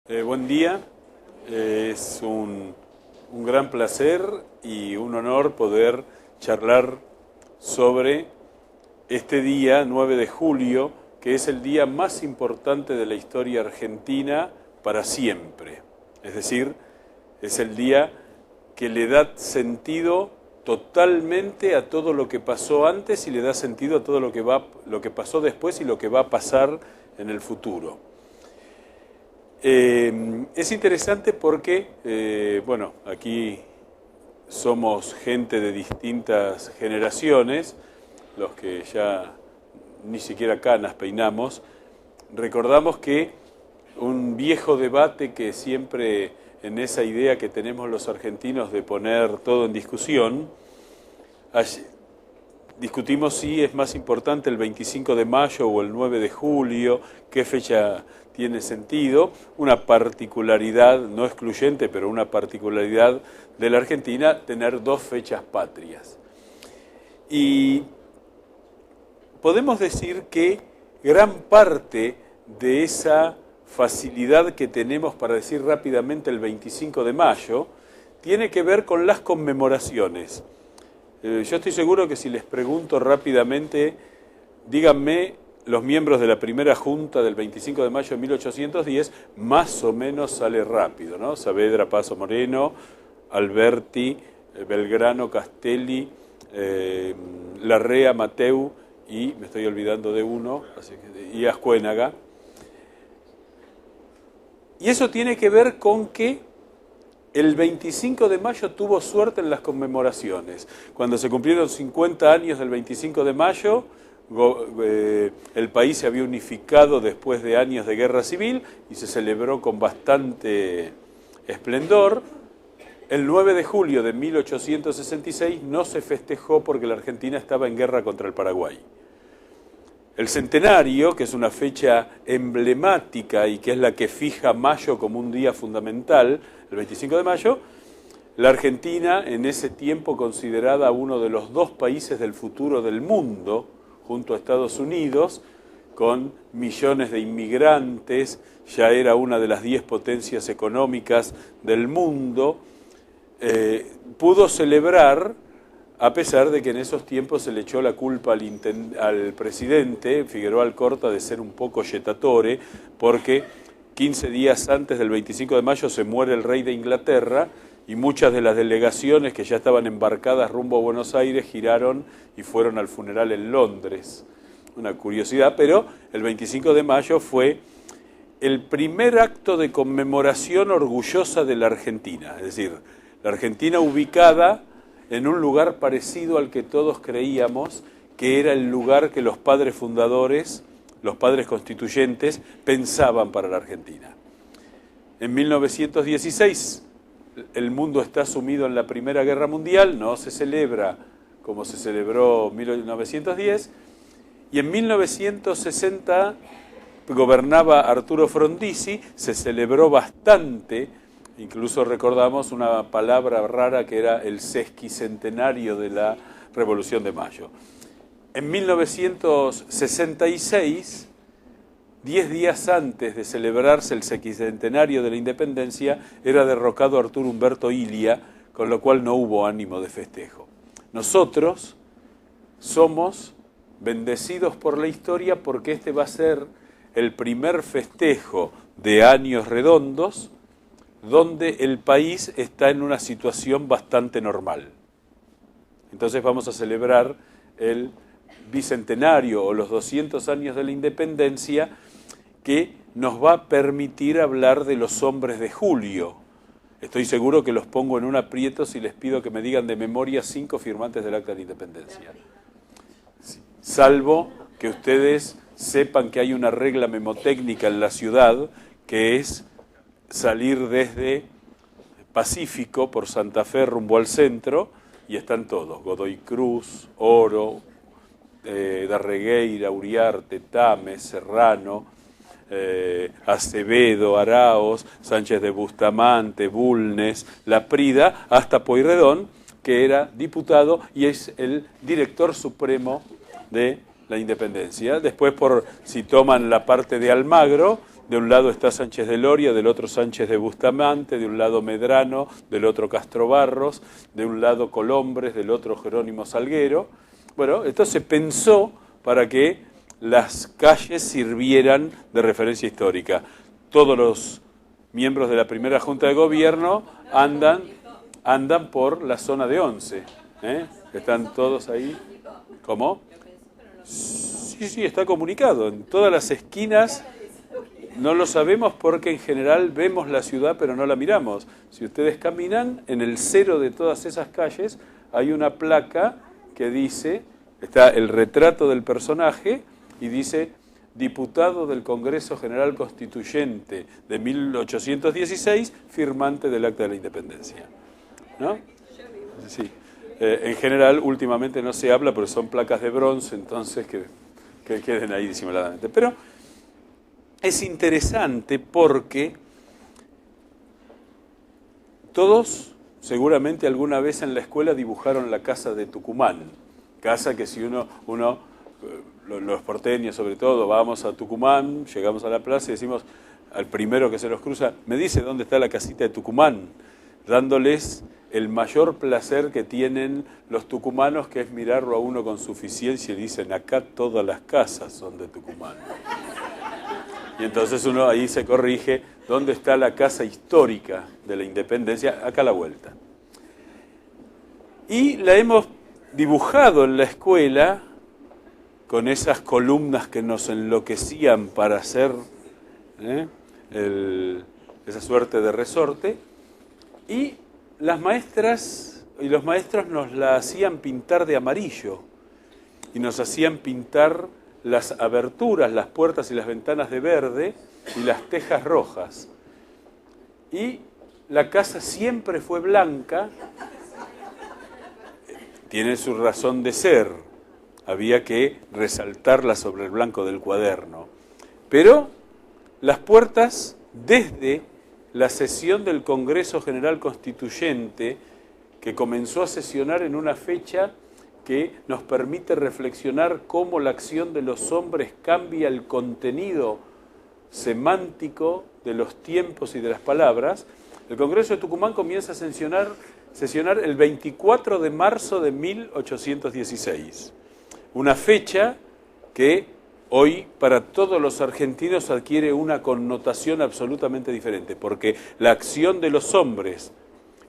Buen día, es un gran placer y un honor poder charlar sobre este día, 9 de julio, que es el día más importante de la historia argentina para siempre. Es decir, es el día que le da sentido totalmente a todo lo que pasó antes y le da sentido a todo lo que pasó después y lo que va a pasar en el futuro. Es interesante porque, bueno, aquí somos gente de distintas generaciones, los que ya ni siquiera canas peinamos, recordamos que un viejo debate que siempre en esa idea que tenemos los argentinos de poner todo en discusión, discutimos si es más importante el 25 de mayo o el 9 de julio, qué fecha tiene sentido, una particularidad, no excluyente, pero una particularidad de la Argentina, tener dos fechas patrias. Y podemos decir que gran parte de esa facilidad que tenemos para decir rápidamente el 25 de mayo tiene que ver con las conmemoraciones. Yo estoy seguro que si les pregunto rápidamente, díganme los miembros de la primera junta del 25 de mayo de 1810, más o menos sale rápido, ¿no? Saavedra, Paso Moreno, Alberti, Belgrano, Castelli, Larrea, Mateu y, me estoy olvidando de uno, y Ascuénaga. Y eso tiene que ver con que el 25 de mayo tuvo suerte en las conmemoraciones. Cuando se cumplieron 50 años del 25 de mayo, el país se había unificado después de años de guerra civil y se celebró con bastante esplendor. El 9 de julio de 1866 no se festejó porque la Argentina estaba en guerra contra el Paraguay. El centenario, que es una fecha emblemática y que es la que fija mayo como un día fundamental, el 25 de mayo, la Argentina, en ese tiempo considerada uno de los dos países del futuro del mundo, junto a Estados Unidos, con millones de inmigrantes, ya era una de las 10 potencias económicas del mundo, pudo celebrar, a pesar de que en esos tiempos se le echó la culpa al presidente Figueroa Alcorta de ser un poco yetatore, porque 15 días antes del 25 de mayo se muere el rey de Inglaterra y muchas de las delegaciones que ya estaban embarcadas rumbo a Buenos Aires giraron y fueron al funeral en Londres. Una curiosidad, pero el 25 de mayo fue el primer acto de conmemoración orgullosa de la Argentina, es decir, la Argentina ubicada en un lugar parecido al que todos creíamos que era el lugar que los padres fundadores, los padres constituyentes, pensaban para la Argentina. En 1916, el mundo está sumido en la Primera Guerra Mundial, no se celebra como se celebró en 1910, y en 1960 gobernaba Arturo Frondizi, se celebró bastante. Incluso recordamos una palabra rara que era el sesquicentenario de la Revolución de Mayo. En 1966, 10 días antes de celebrarse el sesquicentenario de la Independencia, era derrocado Arturo Humberto Ilia, con lo cual no hubo ánimo de festejo. Nosotros somos bendecidos por la historia porque este va a ser el primer festejo de años redondos donde el país está en una situación bastante normal. Entonces vamos a celebrar el bicentenario o los 200 años de la independencia que nos va a permitir hablar de los hombres de julio. Estoy seguro que los pongo en un aprieto si les pido que me digan de memoria 5 firmantes del Acta de la Independencia. Salvo que ustedes sepan que hay una regla memotécnica en la ciudad que es salir desde Pacífico por Santa Fe rumbo al centro y están todos, Godoy Cruz, Oro, Darregueira, Uriarte, Tames, Serrano, Acevedo, Araos, Sánchez de Bustamante, Bulnes, Laprida, hasta Pueyrredón, que era diputado y es el director supremo de la Independencia. Después, si toman la parte de Almagro, de un lado está Sánchez de Loria, del otro Sánchez de Bustamante, de un lado Medrano, del otro Castro Barros, de un lado Colombres, del otro Jerónimo Salguero. Bueno, esto se pensó para que las calles sirvieran de referencia histórica. Todos los miembros de la primera Junta de Gobierno andan por la zona de Once. Están todos ahí. ¿Cómo? Sí, está comunicado. En todas las esquinas no lo sabemos porque en general vemos la ciudad pero no la miramos. Si ustedes caminan, en el cero de todas esas calles hay una placa que dice, está el retrato del personaje y dice diputado del Congreso General Constituyente de 1816, firmante del Acta de la Independencia. ¿No? Sí. En general, últimamente no se habla porque son placas de bronce, entonces que queden ahí disimuladamente. Pero es interesante porque todos seguramente alguna vez en la escuela dibujaron la casa de Tucumán, casa que si uno los porteños sobre todo, vamos a Tucumán, llegamos a la plaza y decimos al primero que se nos cruza, me dice dónde está la casita de Tucumán, dándoles el mayor placer que tienen los tucumanos, que es mirarlo a uno con suficiencia y dicen, acá todas las casas son de Tucumán. Y entonces uno ahí se corrige, ¿dónde está la casa histórica de la Independencia? Acá a la vuelta. Y la hemos dibujado en la escuela con esas columnas que nos enloquecían para hacer esa suerte de resorte, y las maestras y los maestros nos la hacían pintar de amarillo y nos hacían pintar las aberturas, las puertas y las ventanas de verde y las tejas rojas. Y la casa siempre fue blanca, tiene su razón de ser, había que resaltarla sobre el blanco del cuaderno. Pero las puertas, desde la sesión del Congreso General Constituyente, que comenzó a sesionar en una fecha que nos permite reflexionar cómo la acción de los hombres cambia el contenido semántico de los tiempos y de las palabras, el Congreso de Tucumán comienza a sesionar el 24 de marzo de 1816. Una fecha que hoy para todos los argentinos adquiere una connotación absolutamente diferente, porque la acción de los hombres,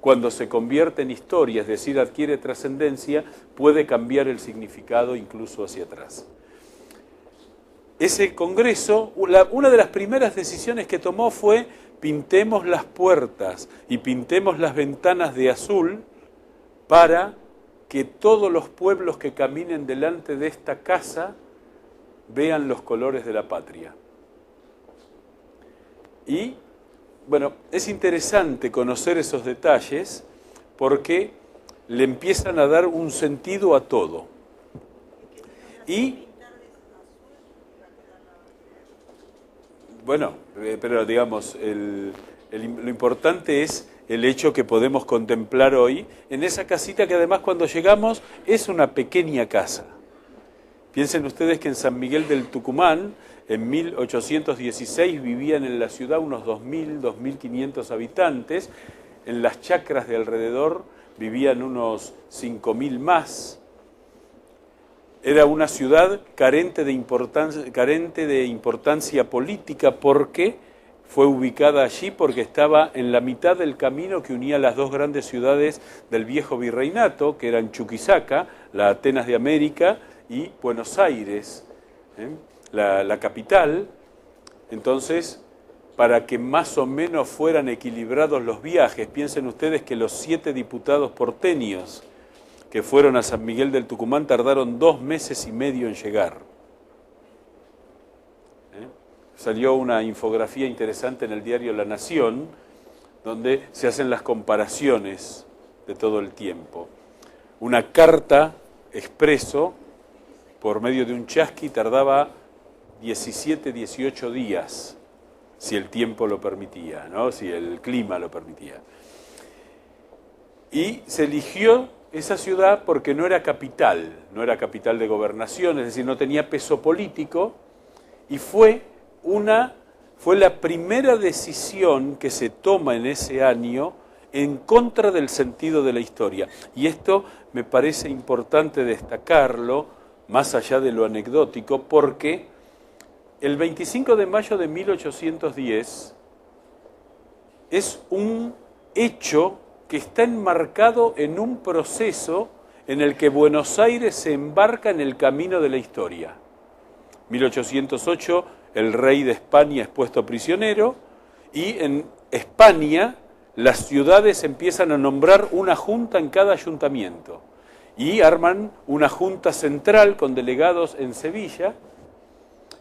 cuando se convierte en historia, es decir, adquiere trascendencia, puede cambiar el significado incluso hacia atrás. Ese congreso, una de las primeras decisiones que tomó fue pintemos las puertas y pintemos las ventanas de azul para que todos los pueblos que caminen delante de esta casa vean los colores de la patria. Y, bueno, es interesante conocer esos detalles porque le empiezan a dar un sentido a todo. Y, bueno, pero digamos, lo importante es el hecho que podemos contemplar hoy en esa casita que además cuando llegamos es una pequeña casa. Piensen ustedes que en San Miguel del Tucumán, en 1816, vivían en la ciudad unos 2.000, 2.500 habitantes. En las chacras de alrededor vivían unos 5.000 más. Era una ciudad carente de importancia política porque fue ubicada allí porque estaba en la mitad del camino que unía las dos grandes ciudades del viejo virreinato, que eran Chuquisaca, la Atenas de América, y Buenos Aires, la capital. Entonces, para que más o menos fueran equilibrados los viajes, piensen ustedes que los 7 diputados porteños que fueron a San Miguel del Tucumán tardaron 2 meses y medio en llegar. Salió una infografía interesante en el diario La Nación, donde se hacen las comparaciones de todo el tiempo. Una carta expreso por medio de un chasqui tardaba 17, 18 días, si el tiempo lo permitía, ¿no? Si el clima lo permitía. Y se eligió esa ciudad porque no era capital de gobernación, es decir, no tenía peso político, y fue una fue la primera decisión que se toma en ese año en contra del sentido de la historia. Y esto me parece importante destacarlo, más allá de lo anecdótico, porque el 25 de mayo de 1810 es un hecho que está enmarcado en un proceso en el que Buenos Aires se embarca en el camino de la historia. 1808, el rey de España es puesto prisionero, y en España las ciudades empiezan a nombrar una junta en cada ayuntamiento y arman una junta central con delegados en Sevilla,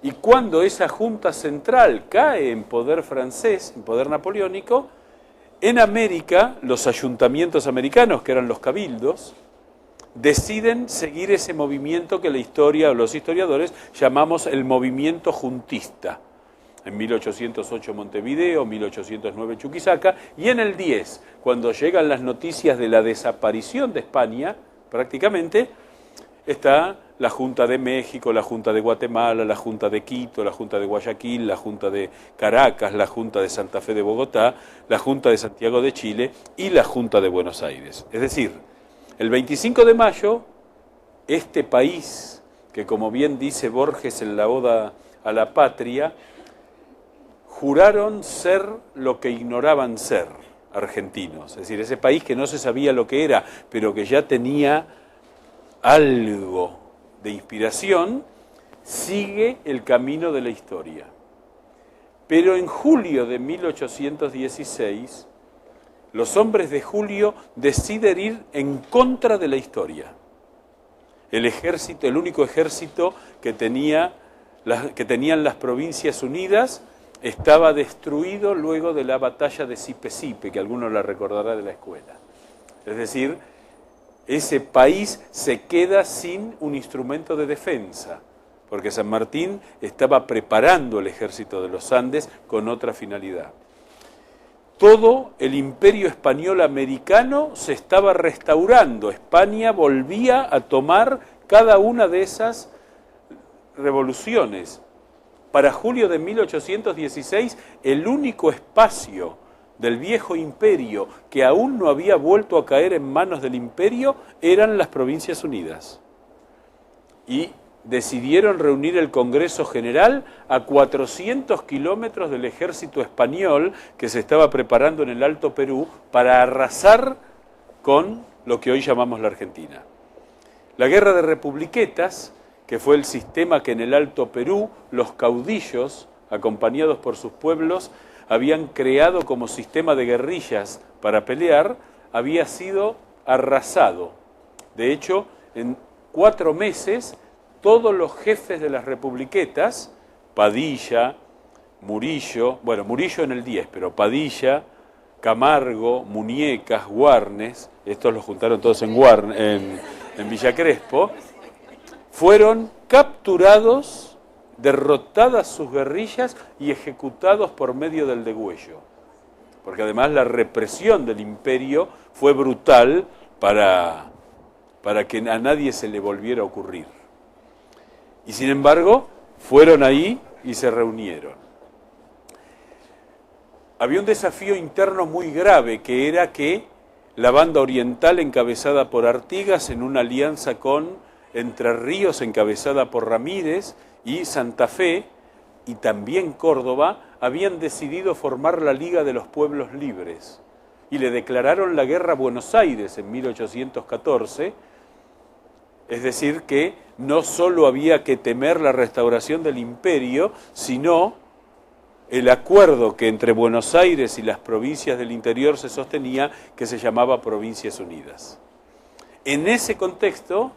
y cuando esa junta central cae en poder francés, en poder napoleónico, en América los ayuntamientos americanos, que eran los cabildos, deciden seguir ese movimiento que la historia o los historiadores llamamos el movimiento juntista. En 1808 Montevideo, 1809 Chuquisaca, y en el 10, cuando llegan las noticias de la desaparición de España, prácticamente, está la Junta de México, la Junta de Guatemala, la Junta de Quito, la Junta de Guayaquil, la Junta de Caracas, la Junta de Santa Fe de Bogotá, la Junta de Santiago de Chile y la Junta de Buenos Aires. Es decir, el 25 de mayo, este país, que como bien dice Borges en la Oda a la Patria, juraron ser lo que ignoraban ser, argentinos. Es decir, ese país que no se sabía lo que era, pero que ya tenía algo de inspiración, sigue el camino de la historia. Pero en julio de 1816, los hombres de Julio deciden ir en contra de la historia. El ejército, el único ejército que tenían las Provincias Unidas, estaba destruido luego de la batalla de Sipe-Sipe, que alguno la recordará de la escuela. Es decir, ese país se queda sin un instrumento de defensa, porque San Martín estaba preparando el ejército de los Andes con otra finalidad. Todo el imperio español americano se estaba restaurando. España volvía a tomar cada una de esas revoluciones. Para julio de 1816, el único espacio del viejo imperio que aún no había vuelto a caer en manos del imperio eran las Provincias Unidas. Y decidieron reunir el Congreso General a 400 kilómetros del ejército español que se estaba preparando en el Alto Perú para arrasar con lo que hoy llamamos la Argentina. La Guerra de Republiquetas, que fue el sistema que en el Alto Perú los caudillos, acompañados por sus pueblos, habían creado como sistema de guerrillas para pelear, había sido arrasado. De hecho, en 4 meses, todos los jefes de las republiquetas, Padilla, Murillo, bueno, Murillo en el 10, pero Padilla, Camargo, Muñecas, Guarnes, estos los juntaron todos en Villa Crespo, fueron capturados, derrotadas sus guerrillas y ejecutados por medio del degüello. Porque además la represión del imperio fue brutal para que a nadie se le volviera a ocurrir. Y sin embargo, fueron ahí y se reunieron. Había un desafío interno muy grave, que era que la banda oriental, encabezada por Artigas, en una alianza con Entre Ríos, encabezada por Ramírez, y Santa Fe, y también Córdoba, habían decidido formar la Liga de los Pueblos Libres, y le declararon la guerra a Buenos Aires en 1814, es decir, que no solo había que temer la restauración del imperio, sino el acuerdo que entre Buenos Aires y las provincias del interior se sostenía, que se llamaba Provincias Unidas. En ese contexto,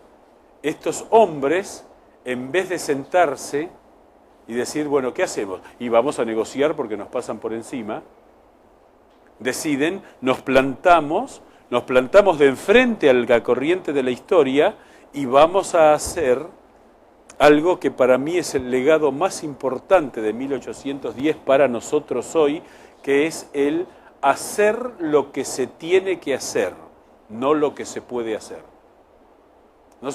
estos hombres, en vez de sentarse y decir, bueno, ¿qué hacemos? Y vamos a negociar porque nos pasan por encima, deciden, nos plantamos de enfrente a la corriente de la historia y vamos a hacer algo que para mí es el legado más importante de 1810 para nosotros hoy, que es el hacer lo que se tiene que hacer, no lo que se puede hacer. No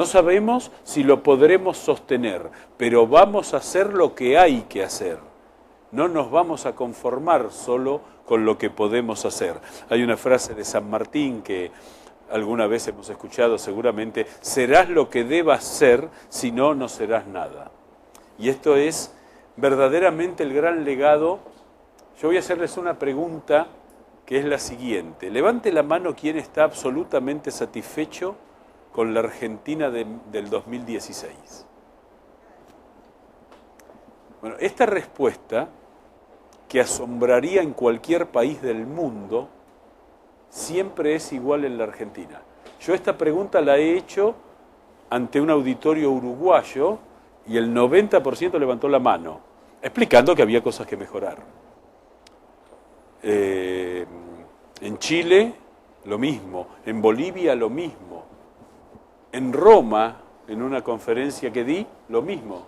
sabemos si lo podremos sostener, pero vamos a hacer lo que hay que hacer. no nos vamos a conformar solo con lo que podemos hacer. Hay una frase de San Martín que alguna vez hemos escuchado seguramente: serás lo que debas ser, si no, no serás nada. Y esto es verdaderamente el gran legado. Yo voy a hacerles una pregunta que es la siguiente. Levante la mano quien está absolutamente satisfecho con la Argentina del 2016. Bueno, esta respuesta, que asombraría en cualquier país del mundo, siempre es igual en la Argentina. Yo esta pregunta la he hecho ante un auditorio uruguayo y el 90% levantó la mano, explicando que había cosas que mejorar. En Chile, lo mismo. En Bolivia, lo mismo. En Roma, en una conferencia que di, lo mismo.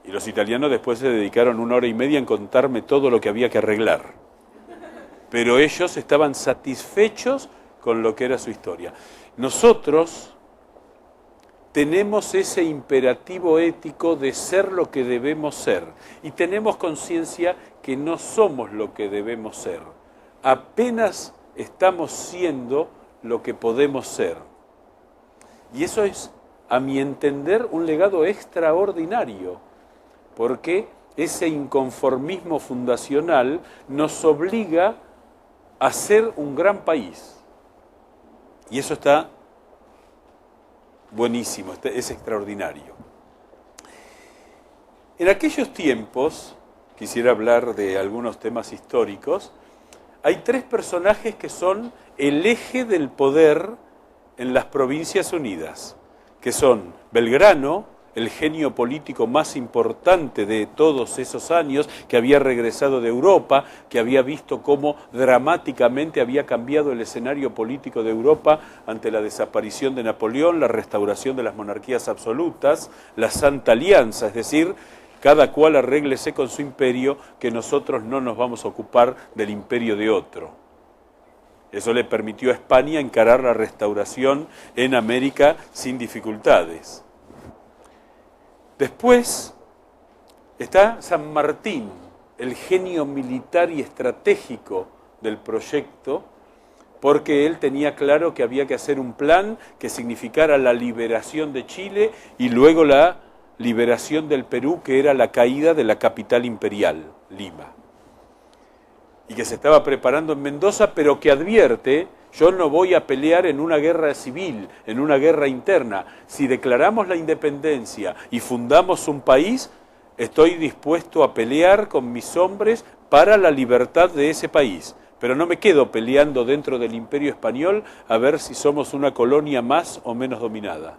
Y los italianos después se dedicaron 1 hora y media en contarme todo lo que había que arreglar. Pero ellos estaban satisfechos con lo que era su historia. Nosotros tenemos ese imperativo ético de ser lo que debemos ser. Y tenemos conciencia que no somos lo que debemos ser. Apenas estamos siendo lo que podemos ser. Y eso es, a mi entender, un legado extraordinario, porque ese inconformismo fundacional nos obliga a ser un gran país. Y eso está buenísimo, es extraordinario. En aquellos tiempos, quisiera hablar de algunos temas históricos, hay 3 personajes que son el eje del poder en las Provincias Unidas, que son Belgrano, el genio político más importante de todos esos años, que había regresado de Europa, que había visto cómo dramáticamente había cambiado el escenario político de Europa ante la desaparición de Napoleón, la restauración de las monarquías absolutas, la Santa Alianza, es decir, cada cual arréglese con su imperio, que nosotros no nos vamos a ocupar del imperio de otro. Eso le permitió a España encarar la restauración en América sin dificultades. Después está San Martín, el genio militar y estratégico del proyecto, porque él tenía claro que había que hacer un plan que significara la liberación de Chile y luego la liberación del Perú, que era la caída de la capital imperial, Lima. Y que se estaba preparando en Mendoza, pero que advierte: yo no voy a pelear en una guerra civil, en una guerra interna. Si declaramos la independencia y fundamos un país, estoy dispuesto a pelear con mis hombres para la libertad de ese país. Pero no me quedo peleando dentro del Imperio Español a ver si somos una colonia más o menos dominada.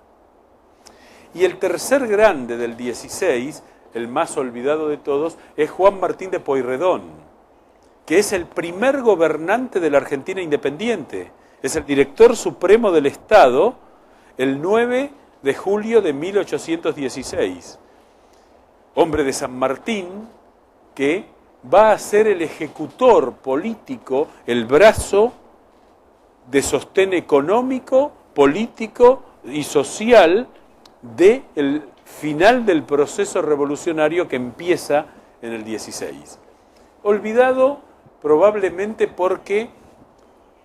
Y el tercer grande del 16, el más olvidado de todos, es Juan Martín de Pueyrredón, que es el primer gobernante de la Argentina independiente. Es el director supremo del Estado el 9 de julio de 1816. Hombre de San Martín, que va a ser el ejecutor político, el brazo de sostén económico, político y social del final del proceso revolucionario que empieza en el 16. Olvidado probablemente porque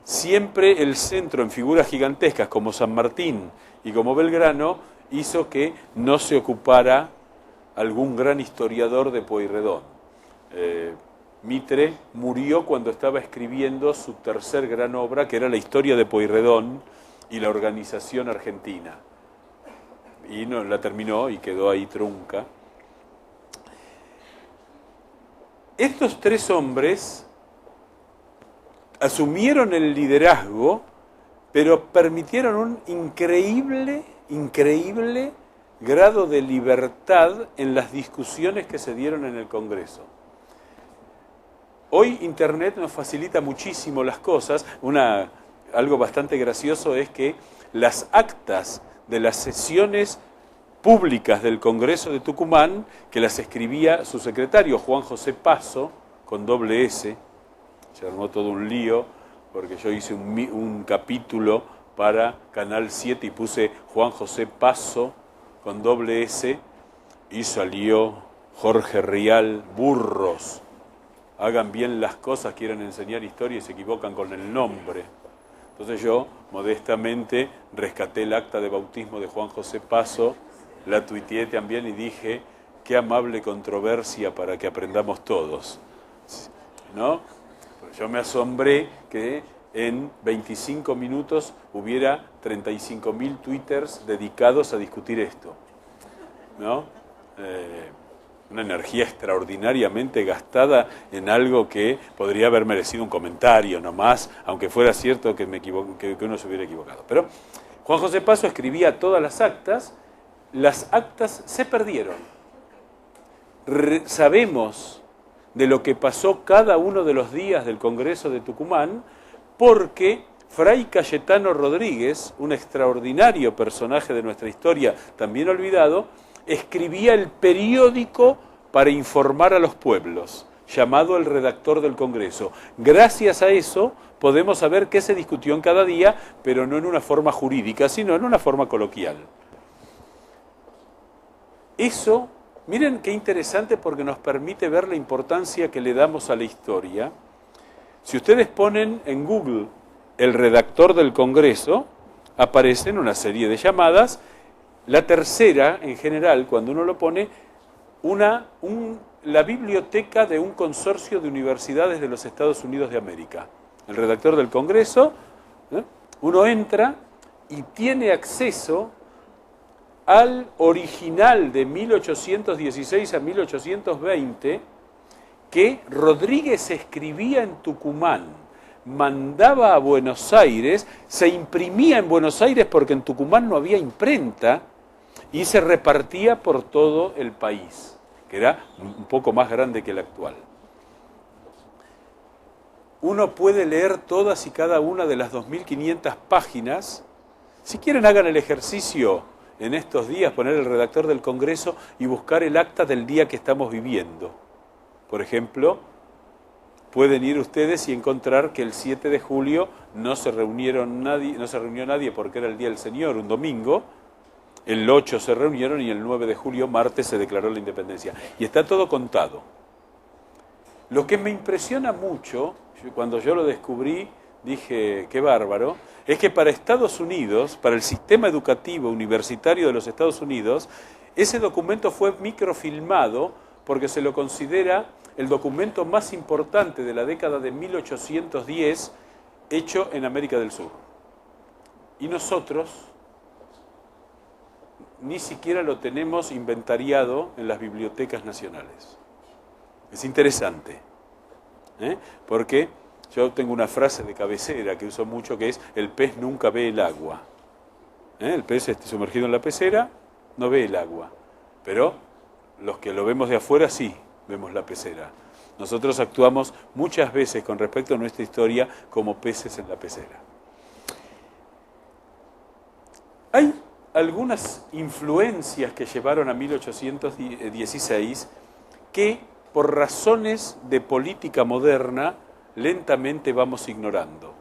siempre el centro en figuras gigantescas como San Martín y como Belgrano hizo que no se ocupara algún gran historiador de Pueyrredón. Mitre murió cuando estaba escribiendo su tercer gran obra, que era la historia de Pueyrredón y la organización argentina. Y no la terminó y quedó ahí trunca. Estos 3 hombres asumieron el liderazgo, pero permitieron un increíble grado de libertad en las discusiones que se dieron en el Congreso. Hoy Internet nos facilita muchísimo las cosas. Algo bastante gracioso es que las actas de las sesiones públicas del Congreso de Tucumán, que las escribía su secretario, Juan José Paso, con doble S, se armó todo un lío, porque yo hice un capítulo para Canal 7 y puse Juan José Paso con doble S, y salió Jorge Rial, burros, hagan bien las cosas, quieren enseñar historia y se equivocan con el nombre. Entonces yo, modestamente, rescaté el acta de bautismo de Juan José Paso, la tuiteé también y dije, qué amable controversia para que aprendamos todos, ¿no? Yo me asombré que en 25 minutos hubiera 35.000 twitters dedicados a discutir esto, ¿no? Una energía extraordinariamente gastada en algo que podría haber merecido un comentario nomás, aunque fuera cierto que uno se hubiera equivocado. Pero Juan José Paso escribía todas las actas se perdieron. Sabemos de lo que pasó cada uno de los días del Congreso de Tucumán, porque Fray Cayetano Rodríguez, un extraordinario personaje de nuestra historia, también olvidado, escribía el periódico para informar a los pueblos, llamado El Redactor del Congreso. Gracias a eso podemos saber qué se discutió en cada día, pero no en una forma jurídica, sino en una forma coloquial. Eso, miren qué interesante porque nos permite ver la importancia que le damos a la historia. Si ustedes ponen en Google El Redactor del Congreso, aparecen una serie de llamadas. La tercera, en general, cuando uno lo pone, la biblioteca de un consorcio de universidades de los Estados Unidos de América. El redactor del Congreso, uno entra y tiene acceso al original de 1816 a 1820 que Rodríguez escribía en Tucumán, mandaba a Buenos Aires, se imprimía en Buenos Aires porque en Tucumán no había imprenta, y se repartía por todo el país, que era un poco más grande que el actual. Uno puede leer todas y cada una de las 2.500 páginas. Si quieren, hagan el ejercicio en estos días, poner el redactor del Congreso y buscar el acta del día que estamos viviendo. Por ejemplo, pueden ir ustedes y encontrar que el 7 de julio no se reunió nadie porque era el Día del Señor, un domingo. El 8 se reunieron y el 9 de julio, martes, se declaró la independencia. Y está todo contado. Lo que me impresiona mucho, cuando yo lo descubrí, dije, qué bárbaro, es que para Estados Unidos, para el sistema educativo universitario de los Estados Unidos, ese documento fue microfilmado porque se lo considera el documento más importante de la década de 1810 hecho en América del Sur. Y nosotros ni siquiera lo tenemos inventariado en las bibliotecas nacionales. Es interesante, porque yo tengo una frase de cabecera que uso mucho que es: el pez nunca ve el agua. El pez sumergido en la pecera no ve el agua, pero los que lo vemos de afuera sí vemos la pecera. Nosotros actuamos muchas veces con respecto a nuestra historia como peces en la pecera. Hay algunas influencias que llevaron a 1816 que, por razones de política moderna, lentamente vamos ignorando.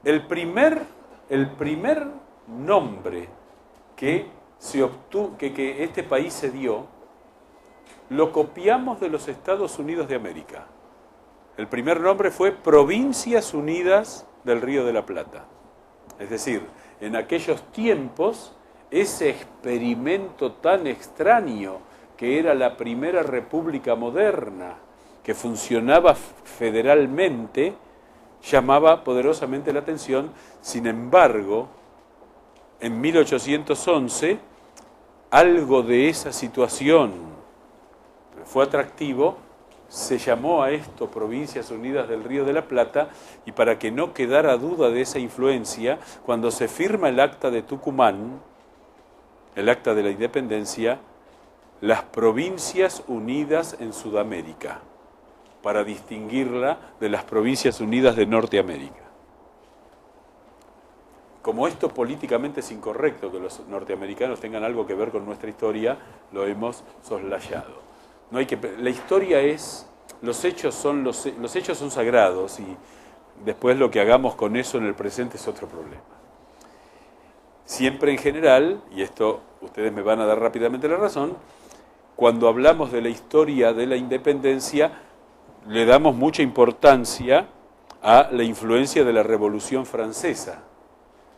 El primer nombre que este país se dio, lo copiamos de los Estados Unidos de América. El primer nombre fue Provincias Unidas del Río de la Plata. Es decir, en aquellos tiempos, ese experimento tan extraño que era la primera república moderna, que funcionaba federalmente, llamaba poderosamente la atención. Sin embargo, en 1811, algo de esa situación fue atractivo, se llamó a esto Provincias Unidas del Río de la Plata, y para que no quedara duda de esa influencia, cuando se firma el Acta de Tucumán, el Acta de la Independencia, las Provincias Unidas en Sudamérica, para distinguirla de las Provincias Unidas de Norteamérica. Como esto políticamente es incorrecto que los norteamericanos tengan algo que ver con nuestra historia, lo hemos soslayado. La historia es, los hechos son sagrados, y después lo que hagamos con eso en el presente es otro problema. Siempre en general, y esto ustedes me van a dar rápidamente la razón, cuando hablamos de la historia de la independencia, le damos mucha importancia a la influencia de la Revolución Francesa.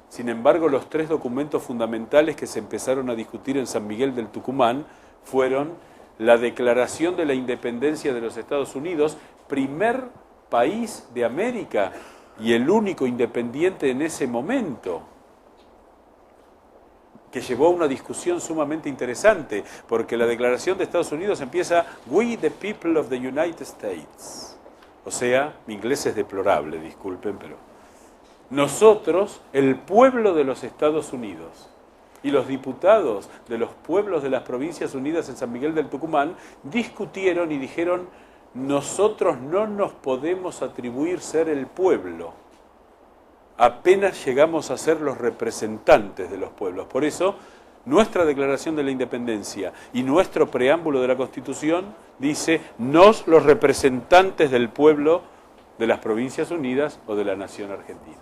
Sin embargo, los tres documentos fundamentales que se empezaron a discutir en San Miguel del Tucumán fueron la Declaración de la Independencia de los Estados Unidos, primer país de América y el único independiente en ese momento, que llevó a una discusión sumamente interesante, porque la Declaración de Estados Unidos empieza "We the people of the United States". O sea, mi inglés es deplorable, disculpen, pero nosotros, el pueblo de los Estados Unidos, y los diputados de los pueblos de las Provincias Unidas en San Miguel del Tucumán discutieron y dijeron: nosotros no nos podemos atribuir ser el pueblo, apenas llegamos a ser los representantes de los pueblos. Por eso, nuestra Declaración de la Independencia y nuestro preámbulo de la Constitución dice: nos, los representantes del pueblo de las Provincias Unidas o de la Nación Argentina.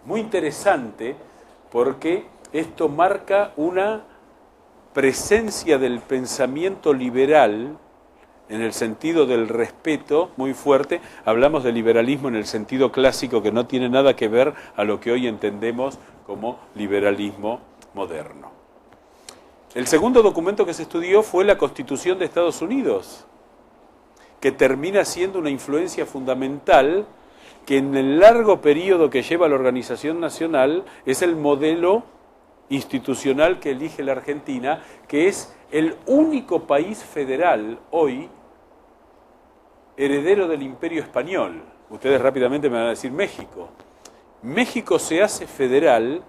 Muy interesante, porque esto marca una presencia del pensamiento liberal en el sentido del respeto muy fuerte. Hablamos de liberalismo en el sentido clásico, que no tiene nada que ver a lo que hoy entendemos como liberalismo moderno. El segundo documento que se estudió fue la Constitución de Estados Unidos, que termina siendo una influencia fundamental, que en el largo periodo que lleva la organización nacional es el modelo institucional que elige la Argentina, que es el único país federal hoy heredero del Imperio Español. Ustedes rápidamente me van a decir México. México se hace federal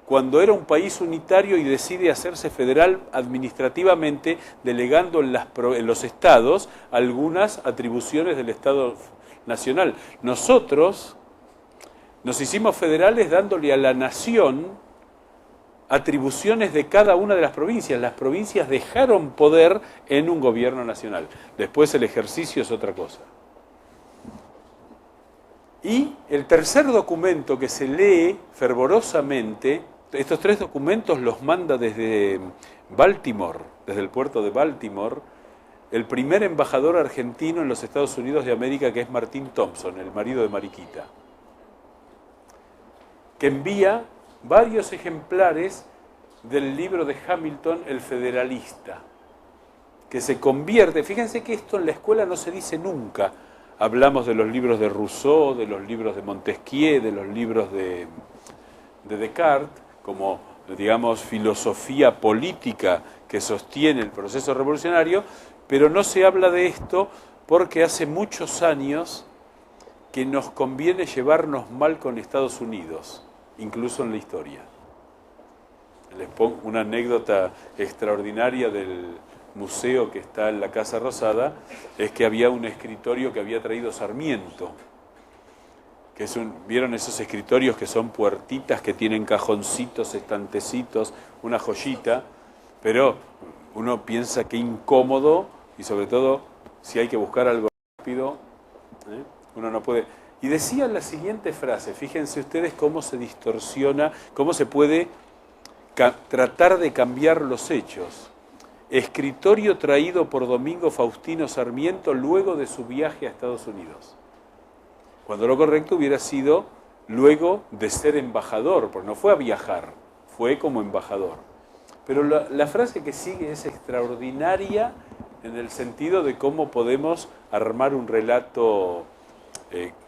cuando era un país unitario y decide hacerse federal administrativamente, delegando en los estados algunas atribuciones del Estado nacional. Nosotros nos hicimos federales dándole a la nación atribuciones de cada una de las provincias. Las provincias dejaron poder en un gobierno nacional. Después el ejercicio es otra cosa. Y el tercer documento que se lee fervorosamente, estos tres documentos los manda desde Baltimore, desde el puerto de Baltimore, el primer embajador argentino en los Estados Unidos de América, que es Martín Thompson, el marido de Mariquita, que envía varios ejemplares del libro de Hamilton, El Federalista, que se convierte, fíjense que esto en la escuela no se dice nunca. Hablamos de los libros de Rousseau, de los libros de Montesquieu, de los libros de Descartes, como, digamos, filosofía política que sostiene el proceso revolucionario, pero no se habla de esto porque hace muchos años que nos conviene llevarnos mal con Estados Unidos, incluso en la historia. Les pongo una anécdota extraordinaria del museo que está en la Casa Rosada, es que había un escritorio que había traído Sarmiento, que ¿vieron esos escritorios que son puertitas, que tienen cajoncitos, estantecitos, una joyita? Pero uno piensa que incómodo, y sobre todo si hay que buscar algo rápido, uno no puede. Y decía la siguiente frase, fíjense ustedes cómo se distorsiona, cómo se puede tratar de cambiar los hechos. Escritorio traído por Domingo Faustino Sarmiento luego de su viaje a Estados Unidos. Cuando lo correcto hubiera sido luego de ser embajador, porque no fue a viajar, fue como embajador. Pero la frase que sigue es extraordinaria en el sentido de cómo podemos armar un relato,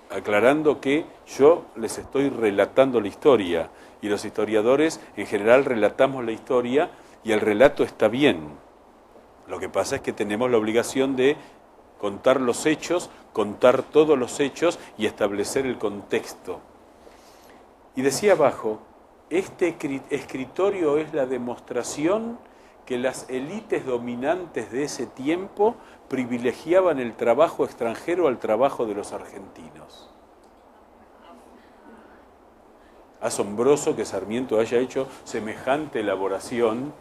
aclarando que yo les estoy relatando la historia, y los historiadores en general relatamos la historia y el relato está bien. Lo que pasa es que tenemos la obligación de contar los hechos, contar todos los hechos y establecer el contexto. Y decía abajo, este escritorio es la demostración que las élites dominantes de ese tiempo privilegiaban el trabajo extranjero al trabajo de los argentinos. Asombroso que Sarmiento haya hecho semejante elaboración,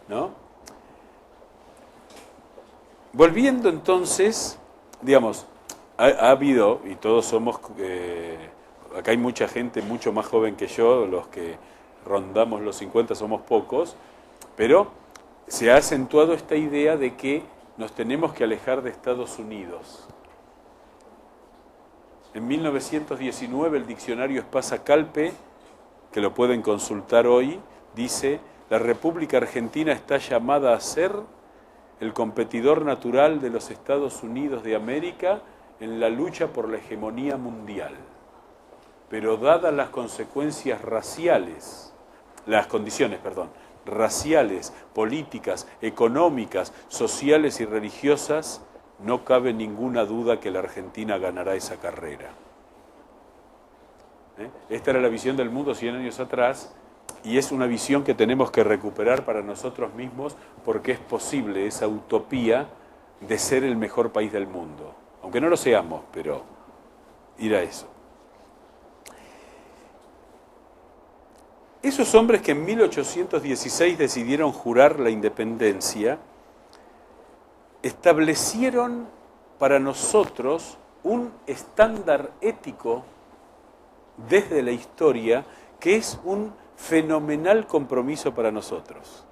¿no? Volviendo entonces, digamos, ha habido, y todos somos, acá hay mucha gente mucho más joven que yo, los que rondamos los 50 somos pocos, pero se ha acentuado esta idea de que nos tenemos que alejar de Estados Unidos. En 1919 el diccionario Espasa Calpe, que lo pueden consultar hoy, dice: la República Argentina está llamada a ser el competidor natural de los Estados Unidos de América en la lucha por la hegemonía mundial. Pero dadas las consecuencias raciales, raciales, políticas, económicas, sociales y religiosas, no cabe ninguna duda que la Argentina ganará esa carrera. Esta era la visión del mundo 100 años atrás, y es una visión que tenemos que recuperar para nosotros mismos, porque es posible esa utopía de ser el mejor país del mundo. Aunque no lo seamos, pero ir a eso. Esos hombres que en 1816 decidieron jurar la independencia, establecieron para nosotros un estándar ético desde la historia que es un fenomenal compromiso para nosotros.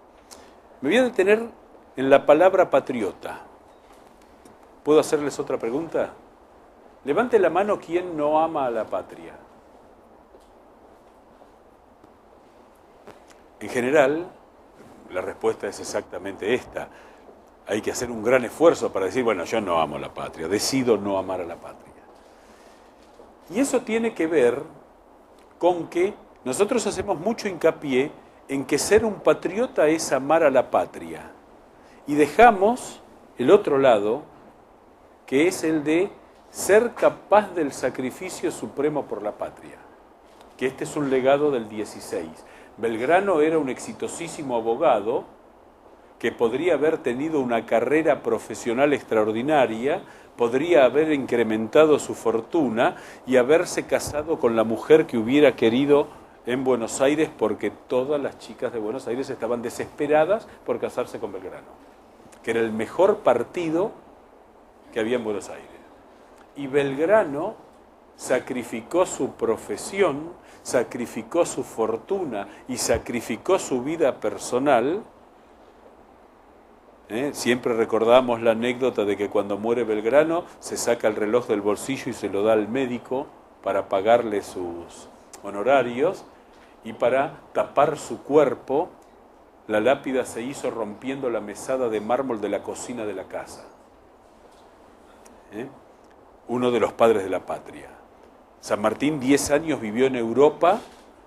Me voy a detener en la palabra patriota. ¿Puedo hacerles otra pregunta? Levante la mano quien no ama a la patria. En general, la respuesta es exactamente esta. Hay que hacer un gran esfuerzo para decir, bueno, yo no amo a la patria, decido no amar a la patria. Y eso tiene que ver con que nosotros hacemos mucho hincapié en que ser un patriota es amar a la patria. Y dejamos el otro lado, que es el de ser capaz del sacrificio supremo por la patria. Que este es un legado del 16. Belgrano era un exitosísimo abogado que podría haber tenido una carrera profesional extraordinaria, podría haber incrementado su fortuna y haberse casado con la mujer que hubiera querido en Buenos Aires, porque todas las chicas de Buenos Aires estaban desesperadas por casarse con Belgrano, que era el mejor partido que había en Buenos Aires. Y Belgrano sacrificó su profesión, sacrificó su fortuna y sacrificó su vida personal. Siempre recordamos la anécdota de que cuando muere Belgrano se saca el reloj del bolsillo y se lo da al médico para pagarle sus honorarios, y para tapar su cuerpo la lápida se hizo rompiendo la mesada de mármol de la cocina de la casa. Uno de los padres de la patria. San Martín 10 años vivió en Europa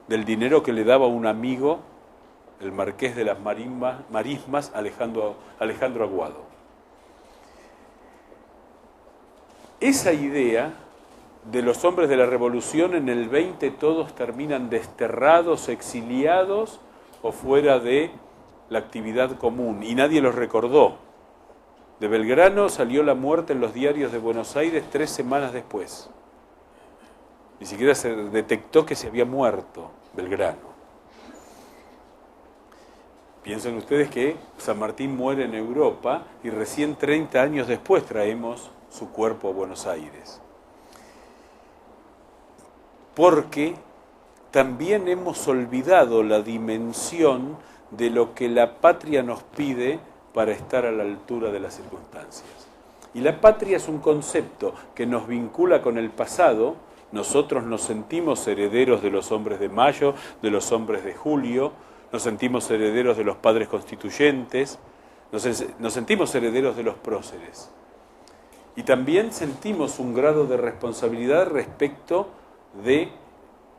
del dinero que le daba un amigo, el marqués de las Marismas, Alejandro Aguado. Esa idea de los hombres de la Revolución en el 20 todos terminan desterrados, exiliados o fuera de la actividad común, y nadie los recordó. De Belgrano salió la muerte en los diarios de Buenos Aires 3 semanas después. Ni siquiera se detectó que se había muerto Belgrano. Piensen ustedes que San Martín muere en Europa y recién 30 años después traemos su cuerpo a Buenos Aires. Porque también hemos olvidado la dimensión de lo que la patria nos pide para estar a la altura de las circunstancias. Y la patria es un concepto que nos vincula con el pasado. Nosotros nos sentimos herederos de los hombres de Mayo, de los hombres de Julio, nos sentimos herederos de los padres constituyentes, nos sentimos herederos de los próceres. Y también sentimos un grado de responsabilidad respecto de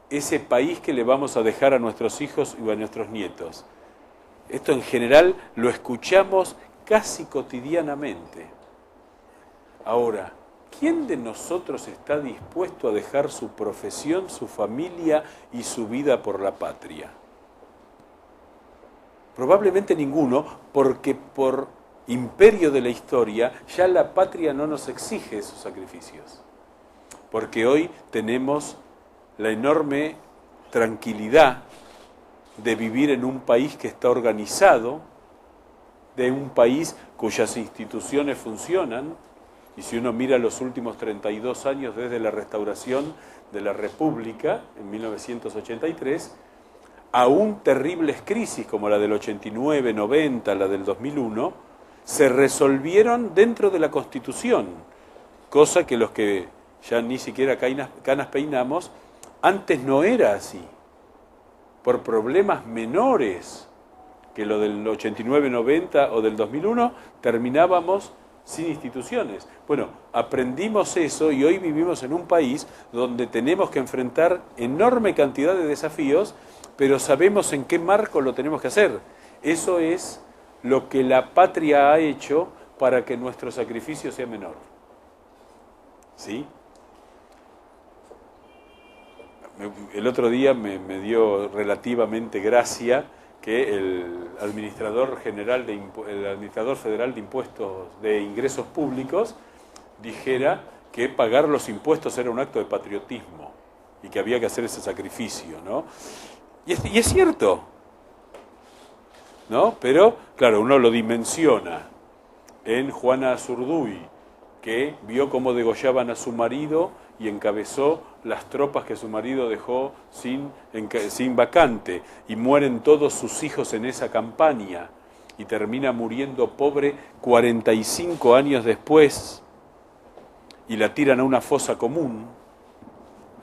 ese país que le vamos a dejar a nuestros hijos y a nuestros nietos. Esto en general lo escuchamos casi cotidianamente. Ahora, ¿quién de nosotros está dispuesto a dejar su profesión, su familia y su vida por la patria? Probablemente ninguno, porque por imperio de la historia ya la patria no nos exige esos sacrificios. Porque hoy tenemos la enorme tranquilidad de vivir en un país que está organizado, de un país cuyas instituciones funcionan, y si uno mira los últimos 32 años desde la restauración de la República, en 1983, aún terribles crisis como la del 89, 90, la del 2001, se resolvieron dentro de la Constitución, cosa que los que ya ni siquiera canas peinamos, antes no era así, por problemas menores que lo del 89, 90 o del 2001, terminábamos sin instituciones. Bueno, aprendimos eso y hoy vivimos en un país donde tenemos que enfrentar enorme cantidad de desafíos, pero sabemos en qué marco lo tenemos que hacer. Eso es lo que la patria ha hecho para que nuestro sacrificio sea menor. ¿Sí? El otro día me dio relativamente gracia que el administrador federal de impuestos de ingresos públicos dijera que pagar los impuestos era un acto de patriotismo y que había que hacer ese sacrificio, ¿no? Y es cierto, ¿no? Pero, claro, uno lo dimensiona en Juana Azurduy, que vio cómo degollaban a su marido y encabezó las tropas que su marido dejó sin vacante, y mueren todos sus hijos en esa campaña, y termina muriendo pobre 45 años después, y la tiran a una fosa común.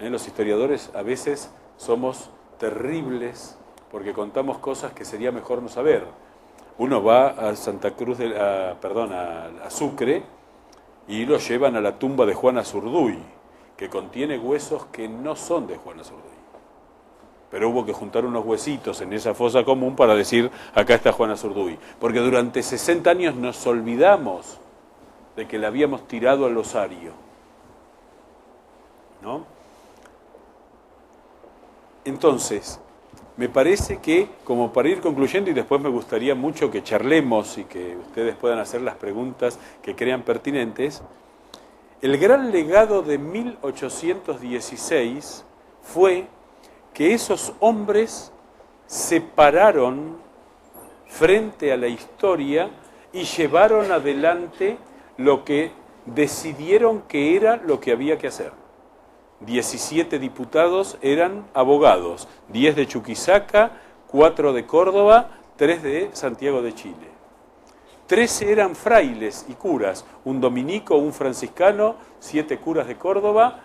Los historiadores a veces somos terribles porque contamos cosas que sería mejor no saber. Uno va a a Sucre, y lo llevan a la tumba de Juana Azurduy, que contiene huesos que no son de Juana Azurduy. Pero hubo que juntar unos huesitos en esa fosa común para decir, acá está Juana Azurduy. Porque durante 60 años nos olvidamos de que la habíamos tirado al osario, ¿no? Entonces, me parece que, como para ir concluyendo, y después me gustaría mucho que charlemos y que ustedes puedan hacer las preguntas que crean pertinentes, el gran legado de 1816 fue que esos hombres se pararon frente a la historia y llevaron adelante lo que decidieron que era lo que había que hacer. 17 diputados eran abogados, 10 de Chuquisaca, 4 de Córdoba, 3 de Santiago de Chile. 13 eran frailes y curas, un dominico, un franciscano, 7 curas de Córdoba,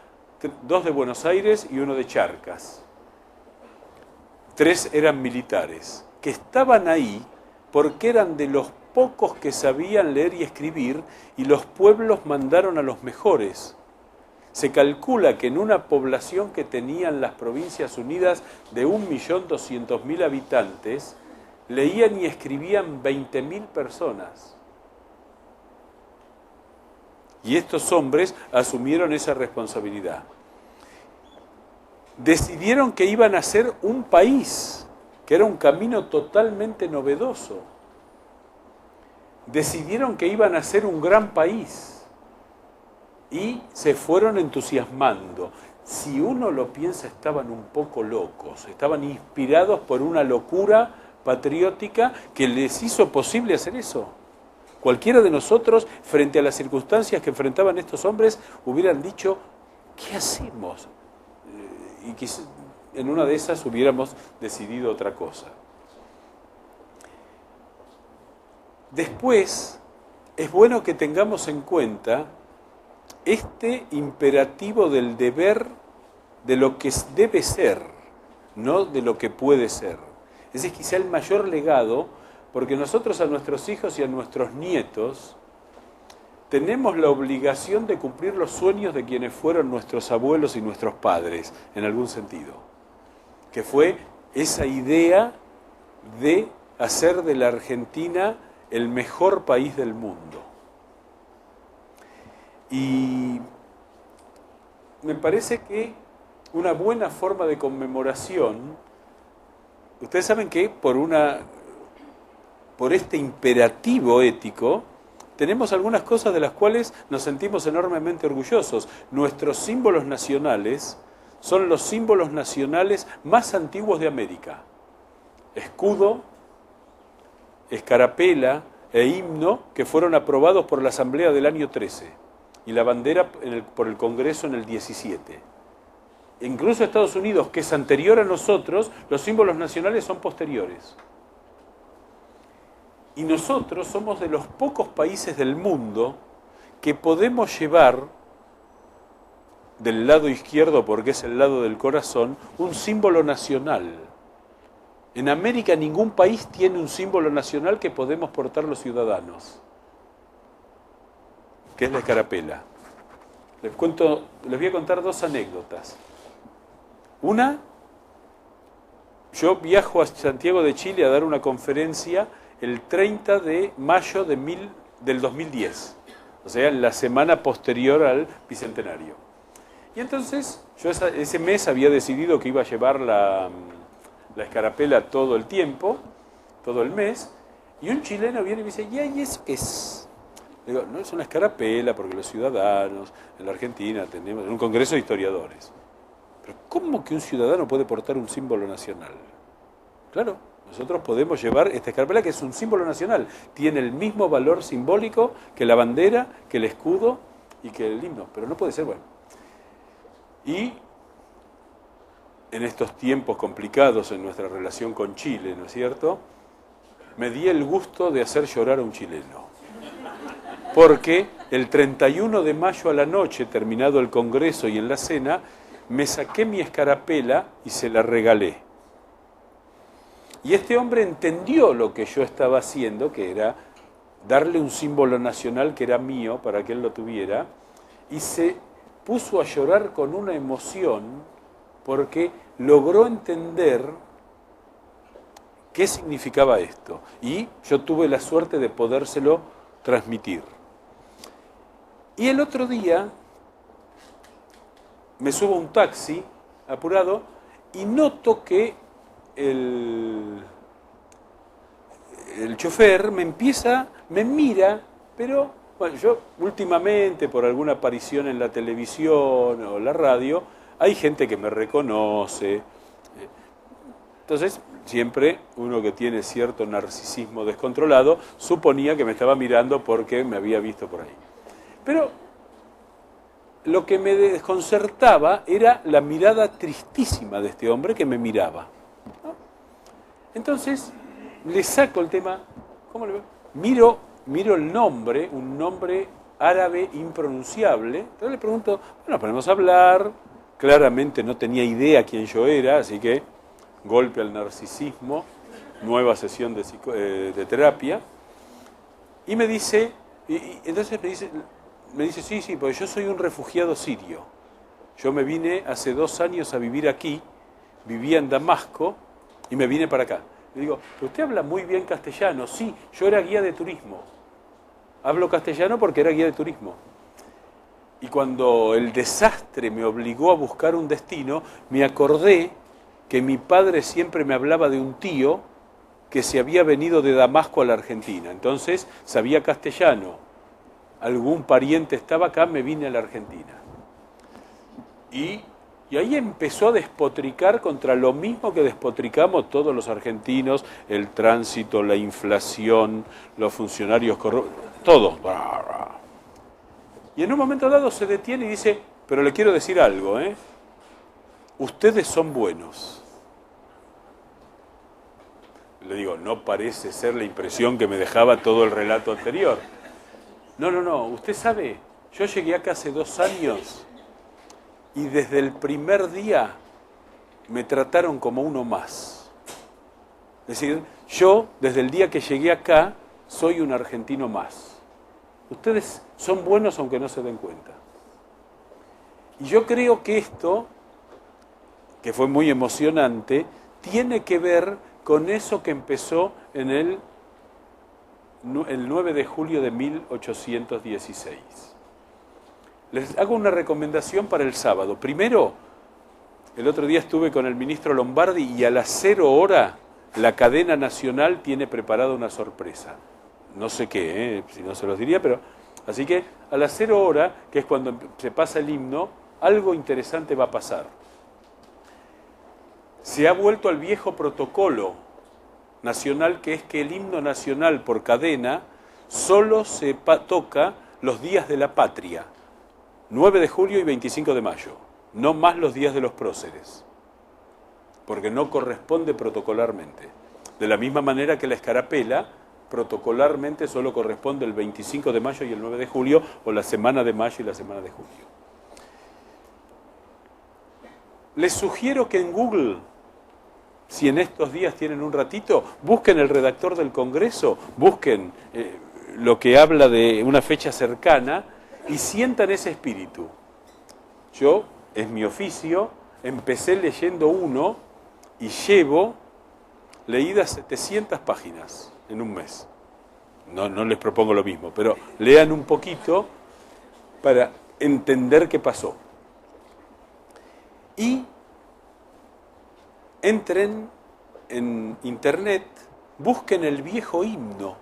2 de Buenos Aires y 1 de Charcas. 3 eran militares, que estaban ahí porque eran de los pocos que sabían leer y escribir, y los pueblos mandaron a los mejores. Se calcula que en una población que tenían las Provincias Unidas de 1.200.000 habitantes, leían y escribían 20.000 personas. Y estos hombres asumieron esa responsabilidad. Decidieron que iban a ser un país, que era un camino totalmente novedoso. Decidieron que iban a ser un gran país. Y se fueron entusiasmando. Si uno lo piensa, estaban un poco locos, estaban inspirados por una locura patriótica que les hizo posible hacer eso. Cualquiera de nosotros, frente a las circunstancias que enfrentaban estos hombres, hubieran dicho, ¿qué hacemos? Y quizás en una de esas hubiéramos decidido otra cosa. Después, es bueno que tengamos en cuenta este imperativo del deber, de lo que debe ser, no de lo que puede ser. Ese es quizá el mayor legado, porque nosotros a nuestros hijos y a nuestros nietos tenemos la obligación de cumplir los sueños de quienes fueron nuestros abuelos y nuestros padres, en algún sentido, que fue esa idea de hacer de la Argentina el mejor país del mundo. Y me parece que una buena forma de conmemoración, ustedes saben que por este imperativo ético, tenemos algunas cosas de las cuales nos sentimos enormemente orgullosos. Nuestros símbolos nacionales son los símbolos nacionales más antiguos de América. Escudo, escarapela e himno que fueron aprobados por la Asamblea del año 13. Y la bandera por el Congreso en el 17. incluso Estados Unidos, que es anterior a nosotros, los símbolos nacionales son posteriores. Y nosotros somos de los pocos países del mundo que podemos llevar del lado izquierdo, porque es el lado del corazón, un símbolo nacional. En América ningún país tiene un símbolo nacional que podemos portar los ciudadanos, que es la escarapela. Les voy a contar dos anécdotas. Una, yo viajo a Santiago de Chile a dar una conferencia el 30 de mayo del 2010, o sea, la semana posterior al Bicentenario. Y entonces, yo ese mes había decidido que iba a llevar la escarapela todo el tiempo, todo el mes, y un chileno viene y me dice, ¿y ahí eso qué es? Le digo, no es una escarapela porque los ciudadanos en la Argentina tenemos, en un congreso de historiadores. Pero ¿cómo que un ciudadano puede portar un símbolo nacional? Claro, nosotros podemos llevar esta escarapela que es un símbolo nacional. Tiene el mismo valor simbólico que la bandera, que el escudo y que el himno, pero no puede ser bueno. Y en estos tiempos complicados en nuestra relación con Chile, ¿no es cierto?, me di el gusto de hacer llorar a un chileno. Porque el 31 de mayo a la noche, terminado el congreso y en la cena, me saqué mi escarapela y se la regalé. Y este hombre entendió lo que yo estaba haciendo, que era darle un símbolo nacional que era mío para que él lo tuviera, y se puso a llorar con una emoción porque logró entender qué significaba esto. Y yo tuve la suerte de podérselo transmitir. Y el otro día me subo a un taxi apurado y noto que el chofer me mira, pero bueno, yo últimamente por alguna aparición en la televisión o la radio, hay gente que me reconoce. Entonces, siempre uno que tiene cierto narcisismo descontrolado suponía que me estaba mirando porque me había visto por ahí. Pero lo que me desconcertaba era la mirada tristísima de este hombre que me miraba, ¿no? Entonces, le saco el tema, ¿cómo le veo? Miro el nombre, un nombre árabe impronunciable. Entonces le pregunto, bueno, ponemos a hablar. Claramente no tenía idea quién yo era, así que golpe al narcisismo, nueva sesión de terapia. Y me dice, entonces me dice, sí, porque yo soy un refugiado sirio. Yo me vine hace 2 años a vivir aquí, vivía en Damasco y me vine para acá. Le digo, pero usted habla muy bien castellano. Sí, yo era guía de turismo. Hablo castellano porque era guía de turismo. Y cuando el desastre me obligó a buscar un destino, me acordé que mi padre siempre me hablaba de un tío que se había venido de Damasco a la Argentina. Entonces, sabía castellano. Algún pariente estaba acá, me vine a la Argentina. Y ahí empezó a despotricar contra lo mismo que despotricamos todos los argentinos, el tránsito, la inflación, los funcionarios corruptos, todo. Y en un momento dado se detiene y dice, pero le quiero decir algo, ustedes son buenos. Le digo, no parece ser la impresión que me dejaba todo el relato anterior. No, usted sabe, yo llegué acá hace 2 años y desde el primer día me trataron como uno más. Es decir, yo desde el día que llegué acá soy un argentino más. Ustedes son buenos aunque no se den cuenta. Y yo creo que esto, que fue muy emocionante, tiene que ver con eso que empezó en el 9 de julio de 1816. Les hago una recomendación para el sábado. Primero, el otro día estuve con el ministro Lombardi y a las 0 horas la cadena nacional tiene preparada una sorpresa. No sé qué, si no se los diría, pero... Así que a las 0 horas, que es cuando se pasa el himno, algo interesante va a pasar. Se ha vuelto al viejo protocolo nacional, que es que el himno nacional por cadena solo se toca los días de la patria, 9 de julio y 25 de mayo. no más los días de los próceres, porque no corresponde protocolarmente. De la misma manera que la escarapela, protocolarmente solo corresponde el 25 de mayo y el 9 de julio, o la semana de mayo y la semana de julio. Les sugiero que en Google, si en estos días tienen un ratito, busquen el redactor del Congreso, busquen lo que habla de una fecha cercana y sientan ese espíritu. Yo, es mi oficio, empecé leyendo uno y llevo leídas 700 páginas en un mes. No les propongo lo mismo, pero lean un poquito para entender qué pasó. Y entren en internet, busquen el viejo himno,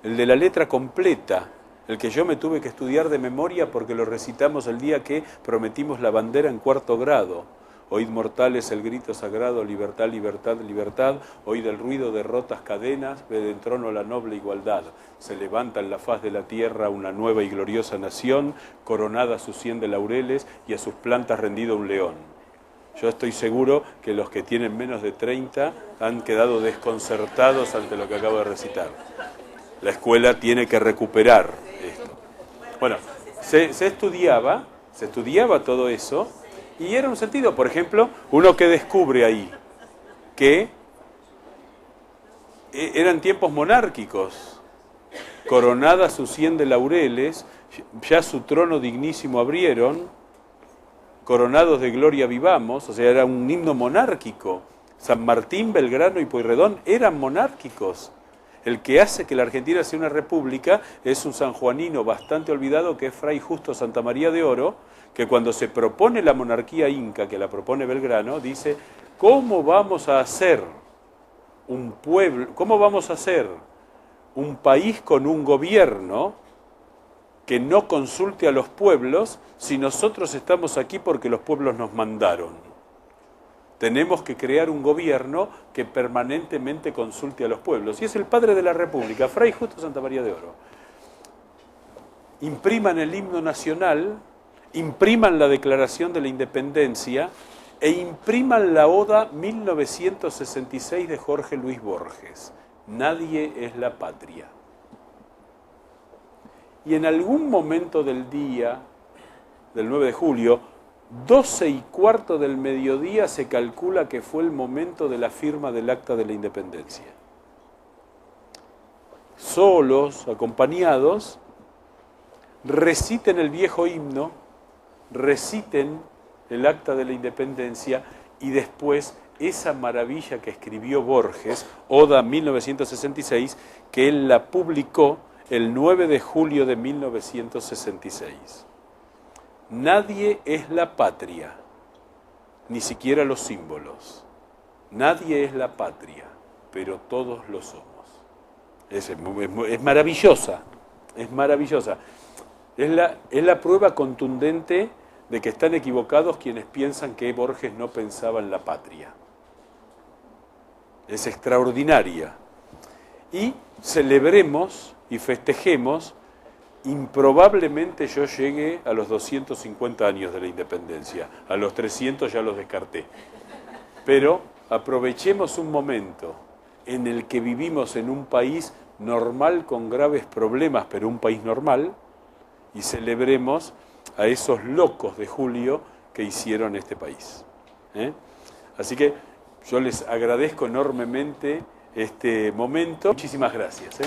el de la letra completa, el que yo me tuve que estudiar de memoria porque lo recitamos el día que prometimos la bandera en 4º grado. Oíd mortales el grito sagrado, libertad, libertad, libertad. Oíd el ruido de rotas cadenas, ved en trono la noble igualdad. Se levanta en la faz de la tierra una nueva y gloriosa nación, coronada a sus 100 de laureles y a sus plantas rendido un león. Yo estoy seguro que los que tienen menos de 30 han quedado desconcertados ante lo que acabo de recitar. La escuela tiene que recuperar esto. Bueno, se estudiaba todo eso. Y era un sentido, por ejemplo, uno que descubre ahí que eran tiempos monárquicos, coronada sus 100 de laureles, ya su trono dignísimo abrieron, coronados de gloria vivamos, o sea, era un himno monárquico. San Martín, Belgrano y Pueyrredón eran monárquicos. El que hace que la Argentina sea una república es un sanjuanino bastante olvidado que es Fray Justo Santa María de Oro, que cuando se propone la monarquía inca, que la propone Belgrano, dice, ¿cómo vamos a hacer un pueblo, cómo vamos a hacer un país con un gobierno que no consulte a los pueblos si nosotros estamos aquí porque los pueblos nos mandaron? Tenemos que crear un gobierno que permanentemente consulte a los pueblos. Y es el padre de la República, Fray Justo Santa María de Oro. Impriman el himno nacional, impriman la Declaración de la Independencia e impriman la Oda 1966 de Jorge Luis Borges. Nadie es la patria. Y en algún momento del día, del 9 de julio, 12:15 del mediodía se calcula que fue el momento de la firma del Acta de la Independencia. Solos, acompañados, reciten el viejo himno, reciten el Acta de la Independencia y después esa maravilla que escribió Borges, Oda 1966, que él la publicó el 9 de julio de 1966. Nadie es la patria, ni siquiera los símbolos. Nadie es la patria, pero todos lo somos. Es maravillosa, es maravillosa. Es la prueba contundente de que están equivocados quienes piensan que Borges no pensaba en la patria. Es extraordinaria. Y celebremos y festejemos. Improbablemente yo llegue a los 250 años de la independencia. A los 300 ya los descarté. Pero aprovechemos un momento en el que vivimos en un país normal con graves problemas, pero un país normal, y celebremos a esos locos de julio que hicieron este país. Así que yo les agradezco enormemente este momento. Muchísimas gracias.